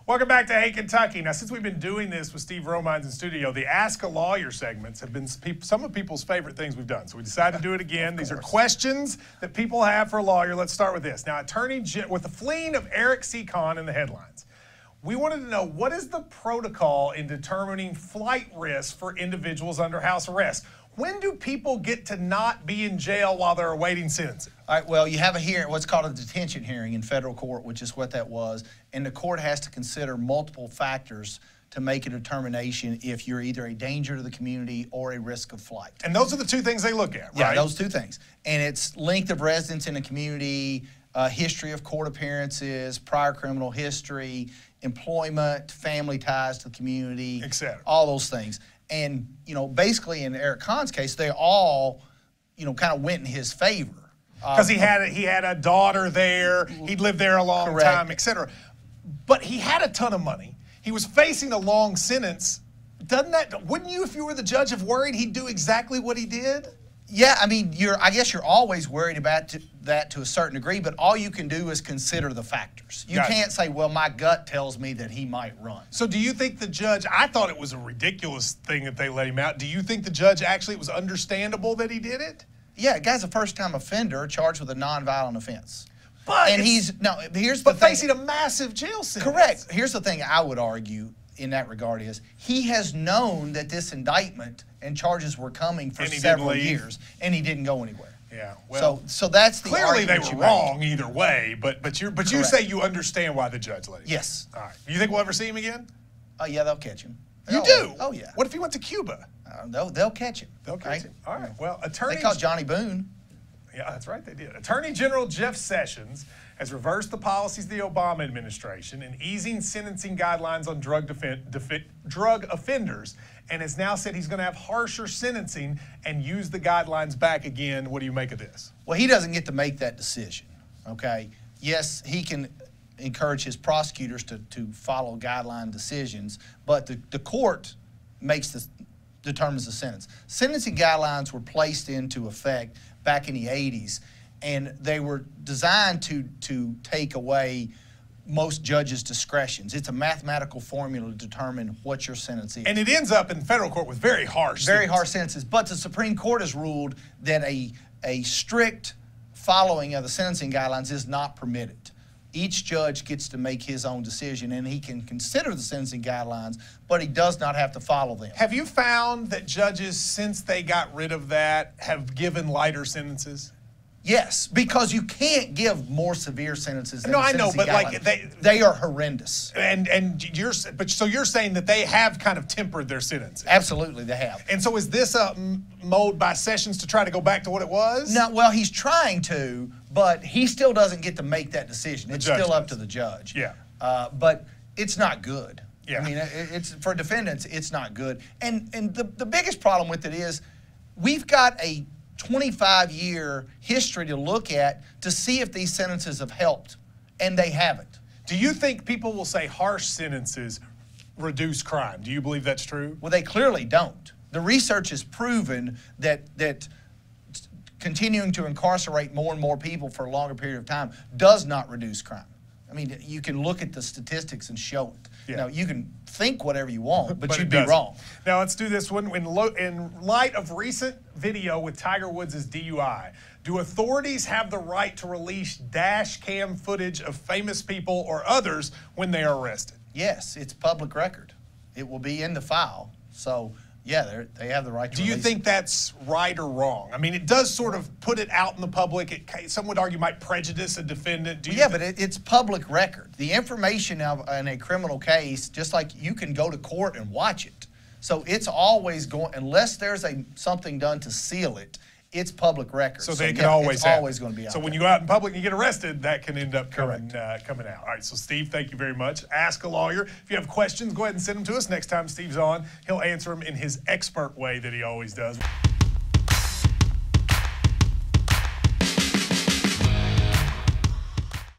Welcome back to Hey Kentucky. Now, since we've been doing this with Steve Romines in studio, the Ask a Lawyer segments have been some of people's favorite things we've done. So we decided to do it again. These are questions that people have for a lawyer. Let's start with this. Now, with the fleeing of Eric C. Kahn in the headlines, we wanted to know, what is the protocol in determining flight risk for individuals under house arrest? When do people get to not be in jail while they're awaiting sentencing? All right, well, you have a hearing, what's called a detention hearing in federal court, which is what that was, and the court has to consider multiple factors to make a determination if you're either a danger to the community or a risk of flight. And those are the two things they look at, right? Yeah, those two things. And it's length of residence in the community, history of court appearances, prior criminal history, employment, family ties to the community, etc. All those things. And, you know, basically in Eric Kahn's case, they all, you know, kind of went in his favor. Because he had a daughter there, he'd lived there a long time, etc. But he had a ton of money. He was facing a long sentence. Wouldn't you, if you were the judge, have worried he'd do exactly what he did? Yeah, I mean, I guess you're always worried about that to a certain degree, but all you can do is consider the factors. You can't say, well, my gut tells me that he might run. So do you think the judge, I thought it was a ridiculous thing that they let him out. Do you think the judge actually, it was understandable that he did it? Yeah, the guy's a first-time offender charged with a nonviolent offense. But here's the thing. Facing a massive jail sentence. Correct. Here's the thing I would argue in that regard is he has known that this indictment and charges were coming for several years, and he didn't go anywhere. Yeah. Well, so that's the clearly they argument were wrong either way. But you say you understand why the judge let him. Yes. All right. You think we'll ever see him again? Oh yeah, they'll catch him. You do? Oh yeah. What if he went to Cuba? They'll catch him. They'll catch him. All right. Well, They caught Johnny Boone. Yeah, that's right, they did. Attorney General Jeff Sessions has reversed the policies of the Obama administration in easing sentencing guidelines on drug offenders, and has now said he's going to have harsher sentencing and use the guidelines back again. What do you make of this? Well, he doesn't get to make that decision, okay? Yes, he can encourage his prosecutors to follow guideline decisions, but the court determines the sentence. Sentencing guidelines were placed into effect back in the 80s, and they were designed to take away most judges' discretions. It's a mathematical formula to determine what your sentence is. And it ends up in federal court with very harsh sentences. But the Supreme Court has ruled that a strict following of the sentencing guidelines is not permitted. Each judge gets to make his own decision, and he can consider the sentencing guidelines, but he does not have to follow them. Have you found that judges, since they got rid of that, have given lighter sentences? Yes, because you can't give more severe sentences than I know, but guidelines. like they are horrendous. So you're saying that they have kind of tempered their sentences? Absolutely, they have. And so is this a mode by Sessions to try to go back to what it was? No, well, he's trying to, but he still doesn't get to make that decision. It's still up to the judge. Yeah. But it's not good. Yeah. I mean, it's for defendants, it's not good. And the biggest problem with it is we've got a 25-year history to look at to see if these sentences have helped, and they haven't. Do you think people will say harsh sentences reduce crime? Do you believe that's true? Well, they clearly don't. The research has proven that continuing to incarcerate more and more people for a longer period of time does not reduce crime. I mean, you can look at the statistics and show it. Yeah. Now, you can think whatever you want, but you'd be doesn't. wrong. Now, let's do this one. In light of recent video with Tiger Woods' DUI, do authorities have the right to release dash cam footage of famous people or others when they are arrested? Yes, it's public record. It will be in the file. So, yeah, they have the right to Do you think that's right or wrong? I mean, it does sort of put it out in the public. Some would argue might prejudice a defendant. But it's public record. The information in a criminal case, just like you can go to court and watch it. So it's always going, unless there's something done to seal it, it's public record. So they can always happen. Always going to be out So when there. you go out in public and you get arrested, that can end up coming out. All right, so Steve, thank you very much. Ask a Lawyer. If you have questions, go ahead and send them to us. Next time Steve's on, he'll answer them in his expert way that he always does.